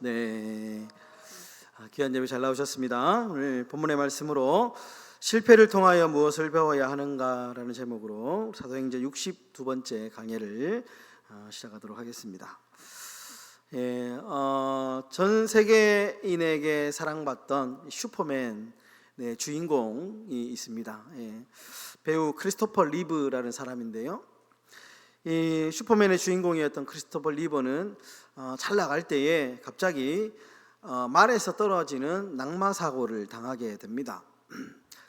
네, 귀한 예배 잘 나오셨습니다. 오늘 본문의 말씀으로 실패를 통하여 무엇을 배워야 하는가라는 제목으로 사도행전 62번째 강해를 시작하도록 하겠습니다. 전 세계인에게 사랑받던 슈퍼맨 주인공이 있습니다. 배우 크리스토퍼 리브라는 사람인데요. 이 슈퍼맨의 주인공이었던 크리스토퍼 리브는 잘 나갈 때에 갑자기 말에서 떨어지는 낙마 사고를 당하게 됩니다.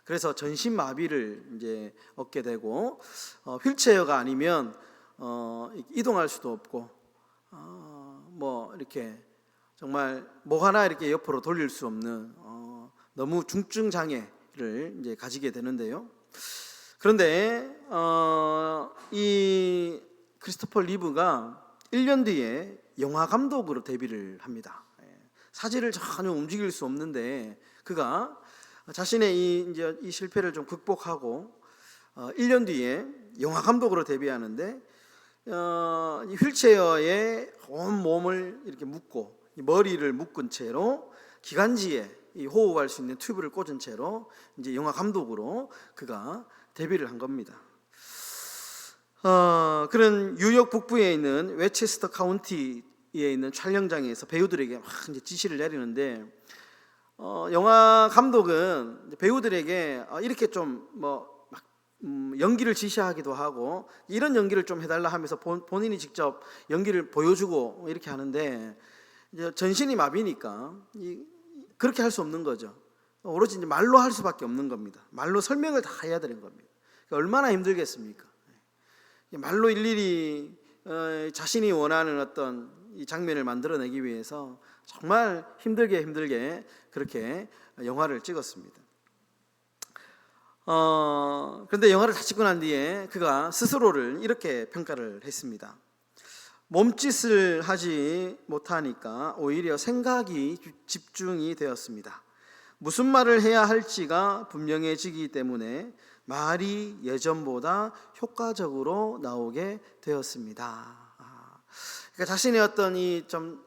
그래서 전신 마비를 이제 얻게 되고 휠체어가 아니면 이동할 수도 없고 뭐 이렇게 정말 목 하나 이렇게 옆으로 돌릴 수 없는 너무 중증 장애를 이제 가지게 되는데요. 그런데 이 크리스토퍼 리브가 1년 뒤에 영화 감독으로 데뷔를 합니다. 사지를 전혀 움직일 수 없는데 그가 자신의 이 실패를 좀 극복하고 1년 뒤에 영화 감독으로 데뷔하는데 이 휠체어에 온 몸을 이렇게 묶고 머리를 묶은 채로 기관지에 이 호흡할 수 있는 튜브를 꽂은 채로 이제 영화 감독으로 그가 데뷔를 한 겁니다. 그런 뉴욕 북부에 있는 웨체스터 카운티에 있는 촬영장에서 배우들에게 막 이제 지시를 내리는데 영화 감독은 배우들에게 이렇게 좀 연기를 지시하기도 하고 이런 연기를 좀 해달라 하면서 본인이 직접 연기를 보여주고 이렇게 하는데 이제 전신이 마비니까 그렇게 할 수 없는 거죠. 오로지 이제 말로 할 수밖에 없는 겁니다. 말로 설명을 다 해야 되는 겁니다. 얼마나 힘들겠습니까? 말로 일일이 자신이 원하는 어떤 이 장면을 만들어내기 위해서 정말 힘들게 그렇게 영화를 찍었습니다. 그런데 영화를 다 찍고 난 뒤에 그가 스스로를 이렇게 평가를 했습니다. 몸짓을 하지 못하니까 오히려 생각이 집중이 되었습니다. 무슨 말을 해야 할지가 분명해지기 때문에 말이 예전보다 효과적으로 나오게 되었습니다. 그러니까 자신의 어떤 이 좀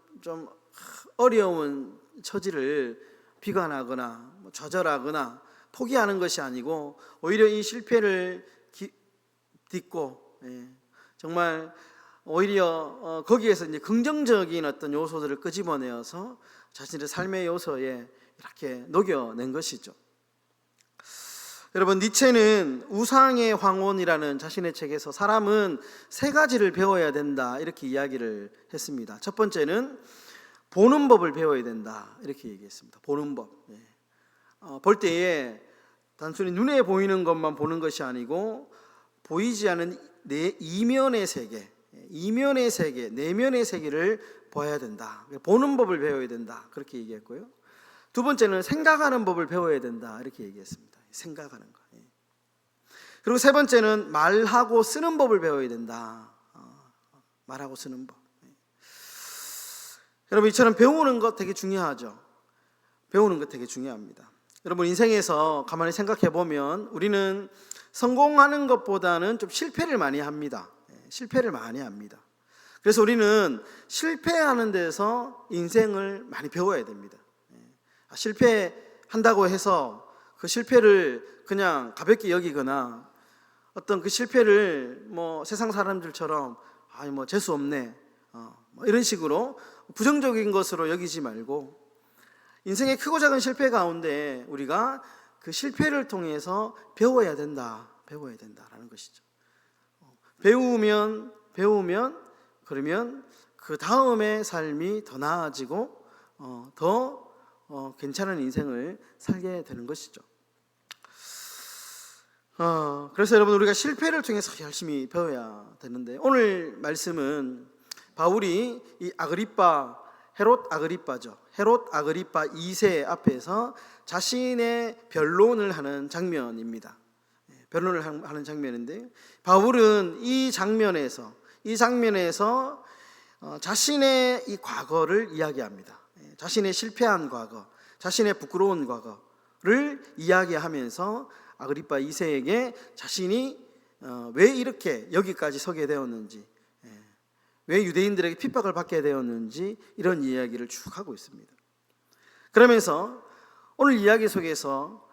어려운 처지를 비관하거나 좌절하거나 포기하는 것이 아니고 오히려 이 실패를 딛고 정말 오히려 거기에서 이제 긍정적인 어떤 요소들을 끄집어내어서 자신의 삶의 요소에 이렇게 녹여낸 것이죠. 여러분, 니체는 우상의 황혼이라는 자신의 책에서 사람은 세 가지를 배워야 된다 이렇게 이야기를 했습니다. 첫 번째는 보는 법을 배워야 된다 이렇게 얘기했습니다. 보는 법. 볼 때에 단순히 눈에 보이는 것만 보는 것이 아니고 보이지 않은 이면의 세계, 내면의 세계를 봐야 된다. 보는 법을 배워야 된다 그렇게 얘기했고요. 두 번째는 생각하는 법을 배워야 된다 이렇게 얘기했습니다. 생각하는 거. 그리고 세 번째는 말하고 쓰는 법을 배워야 된다. 말하고 쓰는 법. 여러분, 이처럼 배우는 것 되게 중요하죠. 배우는 것 되게 중요합니다. 여러분, 인생에서 가만히 생각해 보면 우리는 성공하는 것보다는 좀 실패를 많이 합니다. 실패를 많이 합니다. 그래서 우리는 실패하는 데서 인생을 많이 배워야 됩니다. 실패한다고 해서 그 실패를 그냥 가볍게 여기거나 어떤 그 실패를 세상 사람들처럼 재수 없네 이런 식으로 부정적인 것으로 여기지 말고 인생의 크고 작은 실패 가운데 우리가 그 실패를 통해서 배워야 된다라는 것이죠. 배우면 그러면 그 다음의 삶이 더 나아지고 더 괜찮은 인생을 살게 되는 것이죠. 그래서 여러분, 우리가 실패를 통해서 열심히 배워야 되는데 오늘 말씀은 바울이 이 헤롯 아그리파 2세 앞에서 자신의 변론을 하는 장면입니다. 변론을 하는 장면인데 바울은 이 장면에서 자신의 이 과거를 이야기합니다. 자신의 실패한 과거, 자신의 부끄러운 과거를 이야기하면서 아그리파 2세에게 자신이 왜 이렇게 여기까지 서게 되었는지, 왜 유대인들에게 핍박을 받게 되었는지 이런 이야기를 쭉 하고 있습니다. 그러면서 오늘 이야기 속에서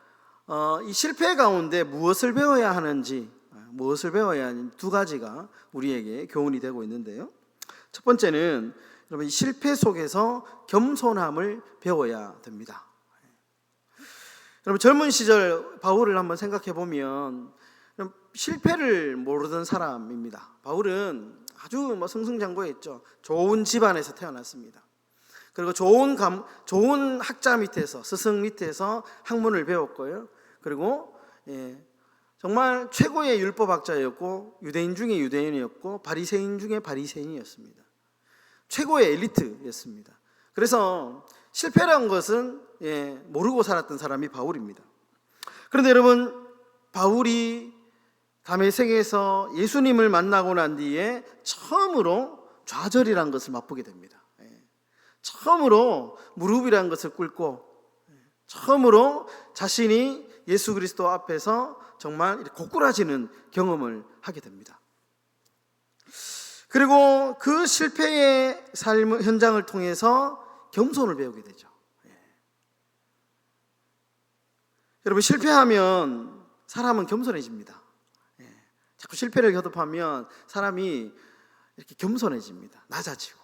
이 실패 가운데 무엇을 배워야 하는지, 무엇을 배워야 하는 두 가지가 우리에게 교훈이 되고 있는데요. 첫 번째는 여러분, 이 실패 속에서 겸손함을 배워야 됩니다. 여러분, 젊은 시절 바울을 한번 생각해 보면 실패를 모르던 사람입니다. 바울은 아주 승승장구했죠. 좋은 집안에서 태어났습니다. 그리고 좋은 학자 밑에서, 스승 밑에서 학문을 배웠고요. 그리고 정말 최고의 율법학자였고, 유대인 중에 유대인이었고, 바리새인 중에 바리새인이었습니다. 최고의 엘리트였습니다. 그래서 실패라는 것은 모르고 살았던 사람이 바울입니다. 그런데 여러분, 바울이 다메섹에서 예수님을 만나고 난 뒤에 처음으로 좌절이라는 것을 맛보게 됩니다. 처음으로 무릎이라는 것을 꿇고, 처음으로 자신이 예수 그리스도 앞에서 정말 고꾸라지는 경험을 하게 됩니다. 그리고 그 실패의 삶 현장을 통해서 겸손을 배우게 되죠. 여러분, 실패하면 사람은 겸손해집니다. 자꾸 실패를 거듭하면 사람이 이렇게 겸손해집니다. 낮아지고,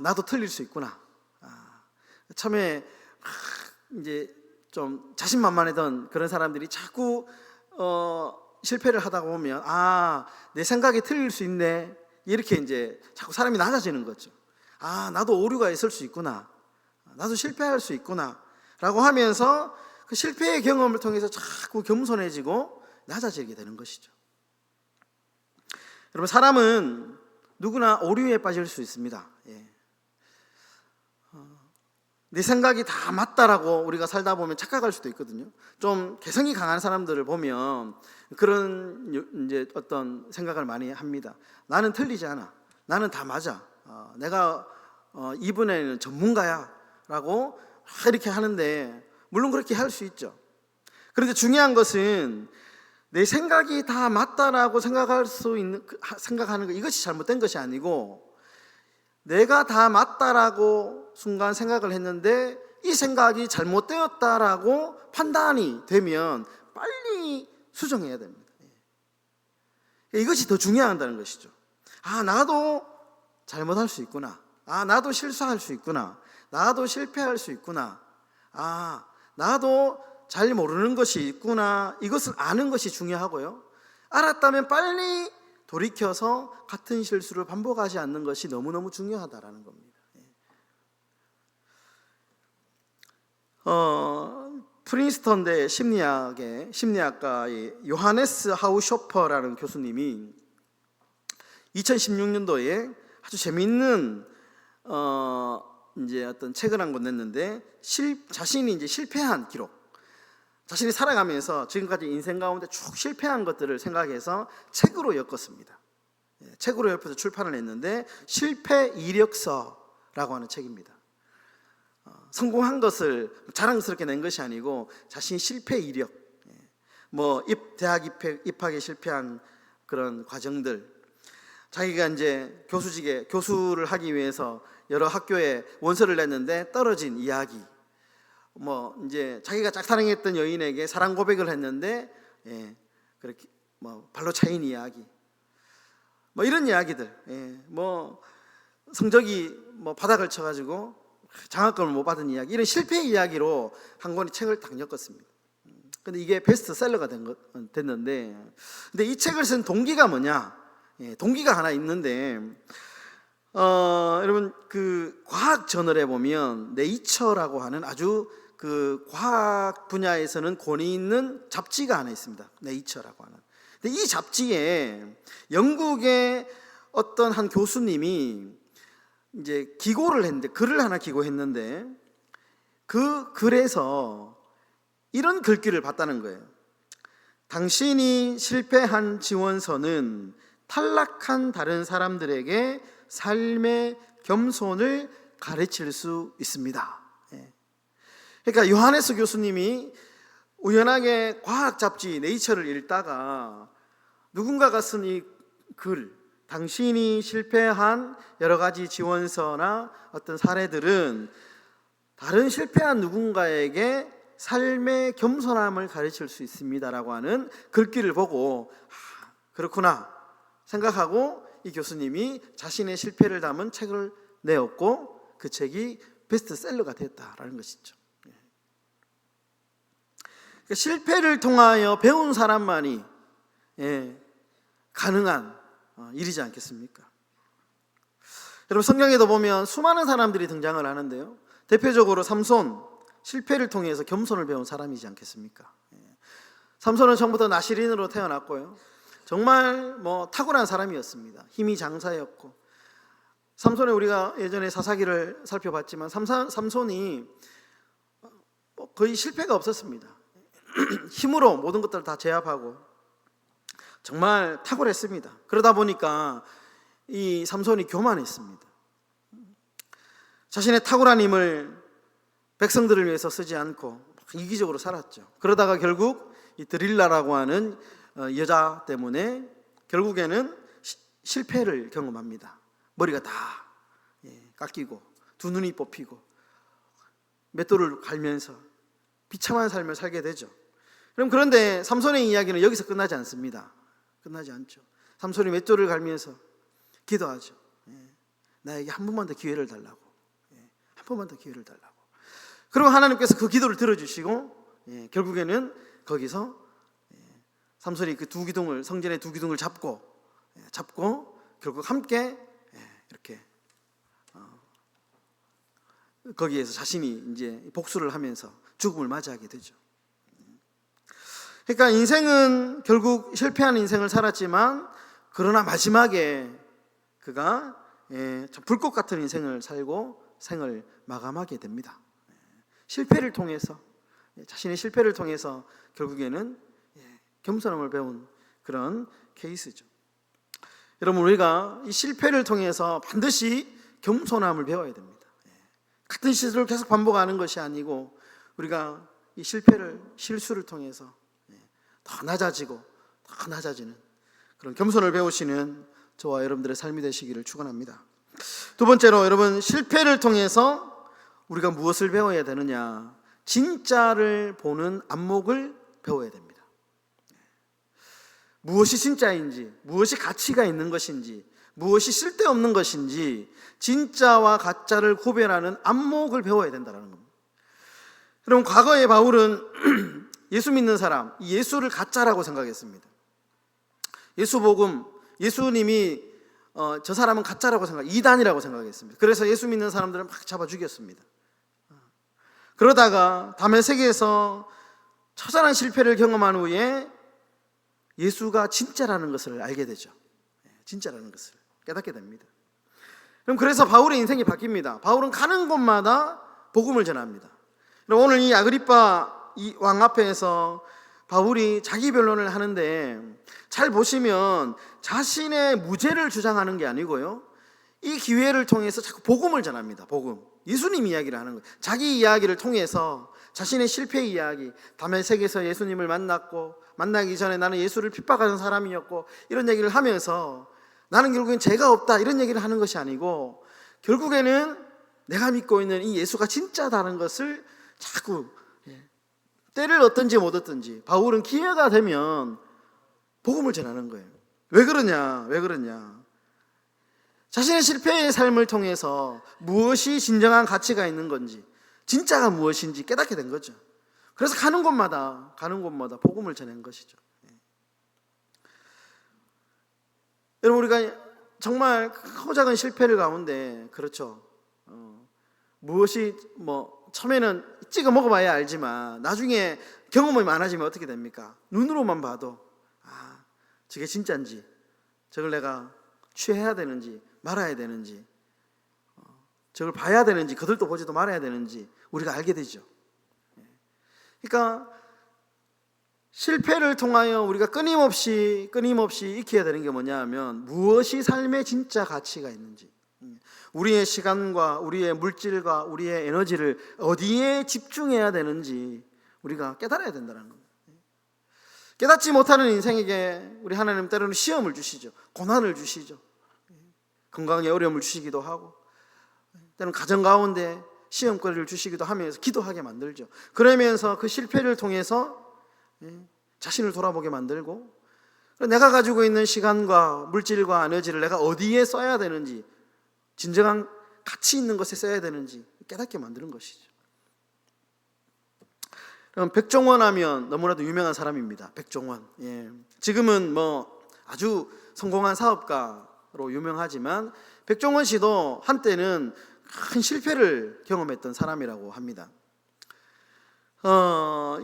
나도 틀릴 수 있구나. 처음에 이제 좀 자신만만했던 그런 사람들이 자꾸 실패를 하다 보면 내 생각이 틀릴 수 있네, 이렇게 이제 자꾸 사람이 낮아지는 거죠. 나도 오류가 있을 수 있구나, 나도 실패할 수 있구나 라고 하면서 그 실패의 경험을 통해서 자꾸 겸손해지고 낮아지게 되는 것이죠. 여러분, 사람은 누구나 오류에 빠질 수 있습니다. 내 생각이 다 맞다라고 우리가 살다 보면 착각할 수도 있거든요. 좀 개성이 강한 사람들을 보면 그런 이제 어떤 생각을 많이 합니다. 나는 틀리지 않아, 나는 다 맞아, 내가 이 분야에는 전문가야 라고 이렇게 하는데, 물론 그렇게 할 수 있죠. 그런데 중요한 것은 내 생각이 다 맞다라고 생각하는 것, 이것이 잘못된 것이 아니고, 내가 다 맞다라고 순간 생각을 했는데 이 생각이 잘못되었다라고 판단이 되면 빨리 수정해야 됩니다. 이것이 더 중요하다는 것이죠. 나도 잘못할 수 있구나, 나도 실수할 수 있구나, 나도 실패할 수 있구나, 나도 잘 모르는 것이 있구나, 이것을 아는 것이 중요하고요. 알았다면 빨리 돌이켜서 같은 실수를 반복하지 않는 것이 너무너무 중요하다라는 겁니다. 프린스턴대 심리학과의 요하네스 하우쇼퍼라는 교수님이 2016년도에 아주 재미있는 이제 어떤 책을 한 권 냈는데, 자신이 이제 실패한 기록, 자신이 살아가면서 지금까지 인생 가운데 쭉 실패한 것들을 생각해서 책으로 엮었습니다. 책으로 엮어서 출판을 했는데, 실패 이력서라고 하는 책입니다. 성공한 것을 자랑스럽게 낸 것이 아니고 자신의 실패 이력, 대학 입학에 실패한 그런 과정들, 자기가 이제 교수를 하기 위해서 여러 학교에 원서를 냈는데 떨어진 이야기, 이제 자기가 짝사랑했던 여인에게 사랑 고백을 했는데 그렇게 발로 차인 이야기, 이런 이야기들, 성적이 바닥을 쳐가지고 장학금을 못 받은 이야기, 이런 실패 이야기로 한 권의 책을 딱 엮었습니다. 근데 이게 베스트셀러가 됐는데, 근데 이 책을 쓴 동기가 뭐냐? 동기가 하나 있는데, 여러분, 그 과학 저널에 보면 네이처라고 하는 아주 그 과학 분야에서는 권위 있는 잡지가 하나 있습니다. 네이처라고 하는. 근데 이 잡지에 영국의 어떤 한 교수님이 이제 기고를 했는데, 글을 하나 기고했는데, 그 글에서 이런 글귀를 봤다는 거예요. 당신이 실패한 지원서는 탈락한 다른 사람들에게 삶의 겸손을 가르칠 수 있습니다. 그러니까 요하네스 교수님이 우연하게 과학 잡지 네이처를 읽다가 누군가가 쓴 이 글, 당신이 실패한 여러 가지 지원서나 어떤 사례들은 다른 실패한 누군가에게 삶의 겸손함을 가르칠 수 있습니다라고 하는 글귀를 보고 그렇구나 생각하고 이 교수님이 자신의 실패를 담은 책을 내었고 그 책이 베스트셀러가 됐다라는 것이죠. 그러니까 실패를 통하여 배운 사람만이 가능한 일이지 않겠습니까? 여러분 성경에도 보면 수많은 사람들이 등장을 하는데요. 대표적으로 삼손, 실패를 통해서 겸손을 배운 사람이지 않겠습니까? 삼손은 처음부터 나시린으로 태어났고요. 정말 탁월한 사람이었습니다. 힘이 장사였고, 삼손의 우리가 예전에 사사기를 살펴봤지만 삼손이 거의 실패가 없었습니다. 힘으로 모든 것들을 다 제압하고 정말 탁월했습니다. 그러다 보니까 이 삼손이 교만했습니다. 자신의 탁월한 힘을 백성들을 위해서 쓰지 않고 이기적으로 살았죠. 그러다가 결국 이 드릴라라고 하는 여자 때문에 결국에는 실패를 경험합니다. 머리가 다 깎이고 두 눈이 뽑히고 맷돌을 갈면서 비참한 삶을 살게 되죠. 그런데 삼손의 이야기는 여기서 끝나지 않습니다. 끝나지 않죠. 삼손이 맷돌을 갈면서 기도하죠. 나에게 한 번만 더 기회를 달라고. 한 번만 더 기회를 달라고. 그리고 하나님께서 그 기도를 들어주시고 결국에는 거기서 삼손이 그 두 기둥을, 성전의 두 기둥을 잡고 결국 함께 이렇게 거기에서 자신이 이제 복수를 하면서 죽음을 맞이하게 되죠. 그러니까 인생은 결국 실패한 인생을 살았지만 그러나 마지막에 그가 참 불꽃 같은 인생을 살고 생을 마감하게 됩니다. 실패를 통해서, 자신의 실패를 통해서 결국에는 겸손함을 배운 그런 케이스죠. 여러분, 우리가 이 실패를 통해서 반드시 겸손함을 배워야 됩니다. 같은 실수를 계속 반복하는 것이 아니고 우리가 이 실수를 통해서 더 낮아지고 더 낮아지는 그런 겸손을 배우시는 저와 여러분들의 삶이 되시기를 축원합니다. 두 번째로, 여러분, 실패를 통해서 우리가 무엇을 배워야 되느냐? 진짜를 보는 안목을 배워야 됩니다. 무엇이 진짜인지, 무엇이 가치가 있는 것인지, 무엇이 쓸데없는 것인지 진짜와 가짜를 구별하는 안목을 배워야 된다는 겁니다. 그럼 과거에 바울은 예수 믿는 사람, 예수를 가짜라고 생각했습니다. 예수복음, 예수님이 저 사람은 가짜라고 이단이라고 생각했습니다. 그래서 예수 믿는 사람들을 막 잡아 죽였습니다. 그러다가 다메섹에서 처절한 실패를 경험한 후에 예수가 진짜라는 것을 알게 되죠. 진짜라는 것을 깨닫게 됩니다. 그래서 바울의 인생이 바뀝니다. 바울은 가는 곳마다 복음을 전합니다. 오늘 이 아그리빠 이 왕 앞에서 바울이 자기 변론을 하는데 잘 보시면 자신의 무죄를 주장하는 게 아니고요, 이 기회를 통해서 자꾸 복음을 전합니다. 복음, 예수님 이야기를 하는 거예요. 자기 이야기를 통해서 자신의 실패 이야기, 다메섹에서 예수님을 만나기 전에 나는 예수를 핍박하는 사람이었고 이런 얘기를 하면서 나는 결국엔 죄가 없다 이런 얘기를 하는 것이 아니고 결국에는 내가 믿고 있는 이 예수가 진짜다는 것을 자꾸 때를 얻든지 못 얻든지 바울은 기회가 되면 복음을 전하는 거예요. 왜 그러냐? 자신의 실패의 삶을 통해서 무엇이 진정한 가치가 있는 건지, 진짜가 무엇인지 깨닫게 된 거죠. 그래서 가는 곳마다 복음을 전한 것이죠. 여러분, 우리가 정말 크고 작은 실패를 가운데, 그렇죠, 무엇이 처음에는 찍어 먹어봐야 알지만 나중에 경험이 많아지면 어떻게 됩니까? 눈으로만 봐도 저게 진짜인지, 저걸 내가 취해야 되는지 말아야 되는지, 저걸 봐야 되는지 거들떠 보지도 말아야 되는지 우리가 알게 되죠. 그러니까 실패를 통하여 우리가 끊임없이 익혀야 되는 게 뭐냐 하면 무엇이 삶의 진짜 가치가 있는지, 우리의 시간과 우리의 물질과 우리의 에너지를 어디에 집중해야 되는지 우리가 깨달아야 된다는 겁니다. 깨닫지 못하는 인생에게 우리 하나님 때로는 시험을 주시죠. 고난을 주시죠. 건강에 어려움을 주시기도 하고, 때는 가정 가운데 시험거리를 주시기도 하면서 기도하게 만들죠. 그러면서 그 실패를 통해서 자신을 돌아보게 만들고, 내가 가지고 있는 시간과 물질과 에너지를 내가 어디에 써야 되는지, 진정한 가치 있는 것에 써야 되는지 깨닫게 만드는 것이죠. 그럼 백종원 하면 너무나도 유명한 사람입니다. 백종원. 지금은 뭐 아주 성공한 사업가로 유명하지만 백종원 씨도 한때는 큰 실패를 경험했던 사람이라고 합니다.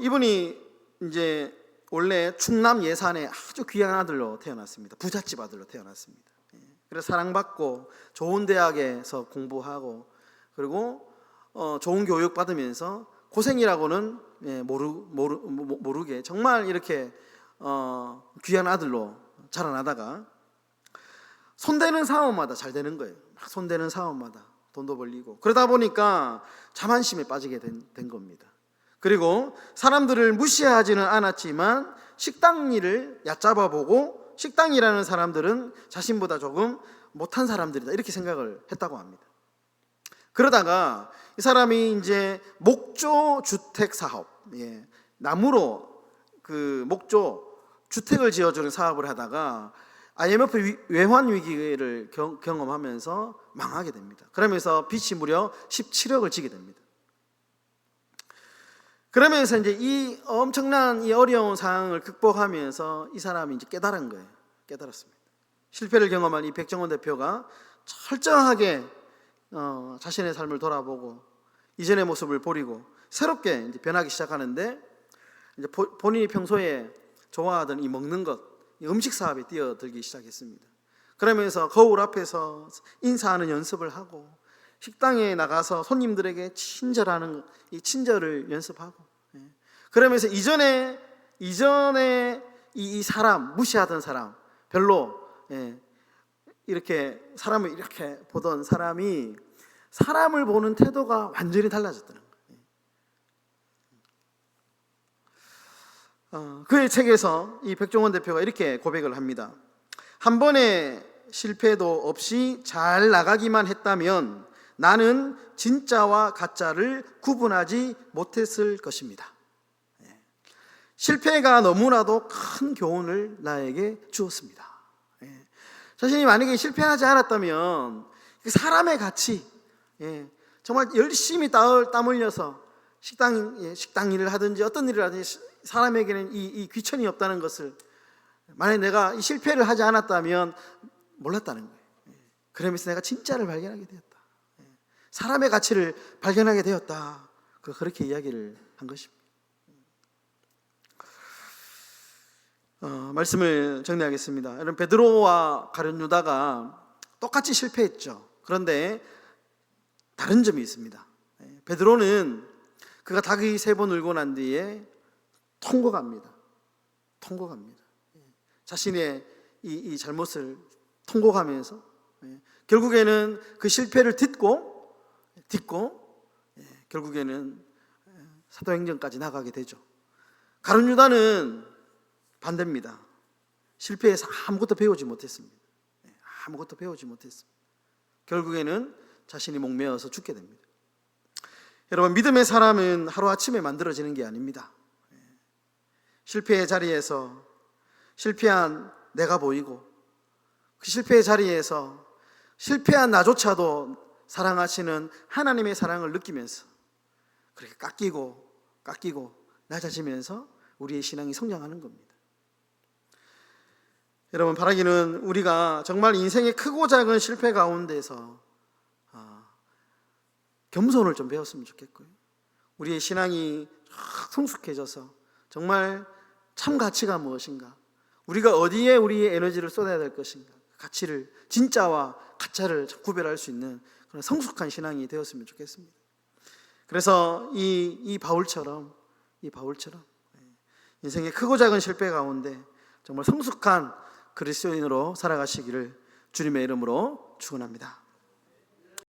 이분이 이제 원래 충남 예산의 아주 귀한 아들로 태어났습니다. 부잣집 아들로 태어났습니다. 그래서 사랑받고 좋은 대학에서 공부하고, 그리고 좋은 교육 받으면서 고생이라고는 모르게 정말 이렇게 귀한 아들로 자라나다가 손대는 사업마다 잘 되는 거예요. 손대는 사업마다 돈도 벌리고, 그러다 보니까 자만심에 빠지게 된 겁니다. 그리고 사람들을 무시하지는 않았지만 식당 일을 얕잡아 보고, 식당이라는 사람들은 자신보다 조금 못한 사람들이다 이렇게 생각을 했다고 합니다. 그러다가 이 사람이 이제 목조 주택 사업, 나무로 그 목조 주택을 지어주는 사업을 하다가 IMF 외환 위기를 경험하면서 망하게 됩니다. 그러면서 빚이 무려 17억을 지게 됩니다. 그러면서 이제 이 엄청난 이 어려운 상황을 극복하면서 이 사람이 이제 깨달은 거예요. 깨달았습니다. 실패를 경험한 이 백종원 대표가 철저하게 자신의 삶을 돌아보고 이전의 모습을 버리고 새롭게 이제 변하기 시작하는데, 이제 본인이 평소에 좋아하던 이 먹는 것, 이 음식 사업에 뛰어들기 시작했습니다. 그러면서 거울 앞에서 인사하는 연습을 하고, 식당에 나가서 손님들에게 친절하는 이 친절을 연습하고, 그러면서 이전에 이 사람, 무시하던 사람, 별로 이렇게 사람을 이렇게 보던 사람이 사람을 보는 태도가 완전히 달라졌다는 거예요. 그의 책에서 이 백종원 대표가 이렇게 고백을 합니다. 한 번의 실패도 없이 잘 나가기만 했다면 나는 진짜와 가짜를 구분하지 못했을 것입니다. 실패가 너무나도 큰 교훈을 나에게 주었습니다. 자신이 만약에 실패하지 않았다면 사람의 가치, 정말 열심히 땀 흘려서 식당 일을 하든지 어떤 일을 하든지 사람에게는 이 귀천이 없다는 것을, 만약에 내가 이 실패를 하지 않았다면 몰랐다는 거예요. 그러면서 내가 진짜를 발견하게 되었다. 사람의 가치를 발견하게 되었다. 그렇게 이야기를 한 것입니다. 말씀을 정리하겠습니다. 여러분, 베드로와 가룟 유다가 똑같이 실패했죠. 그런데 다른 점이 있습니다. 베드로는 그가 닭이 3번 울고 난 뒤에 통곡합니다. 자신의 이 잘못을 통곡하면서 결국에는 그 실패를 딛고 결국에는 사도행전까지 나가게 되죠. 가룟 유다는 반대입니다. 실패해서 아무것도 배우지 못했습니다. 결국에는 자신이 목매어서 죽게 됩니다. 여러분, 믿음의 사람은 하루아침에 만들어지는 게 아닙니다. 실패의 자리에서 실패한 내가 보이고, 그 실패의 자리에서 실패한 나조차도 사랑하시는 하나님의 사랑을 느끼면서 그렇게 깎이고 낮아지면서 우리의 신앙이 성장하는 겁니다. 여러분, 바라기는 우리가 정말 인생의 크고 작은 실패 가운데서 겸손을 좀 배웠으면 좋겠고요. 우리의 신앙이 성숙해져서 정말 참 가치가 무엇인가, 우리가 어디에 우리의 에너지를 쏟아야 될 것인가, 가치를, 진짜와 가짜를 구별할 수 있는 그런 성숙한 신앙이 되었으면 좋겠습니다. 그래서 이 바울처럼 인생의 크고 작은 실패 가운데 정말 성숙한 그리스도인으로 살아가시기를 주님의 이름으로 축원합니다.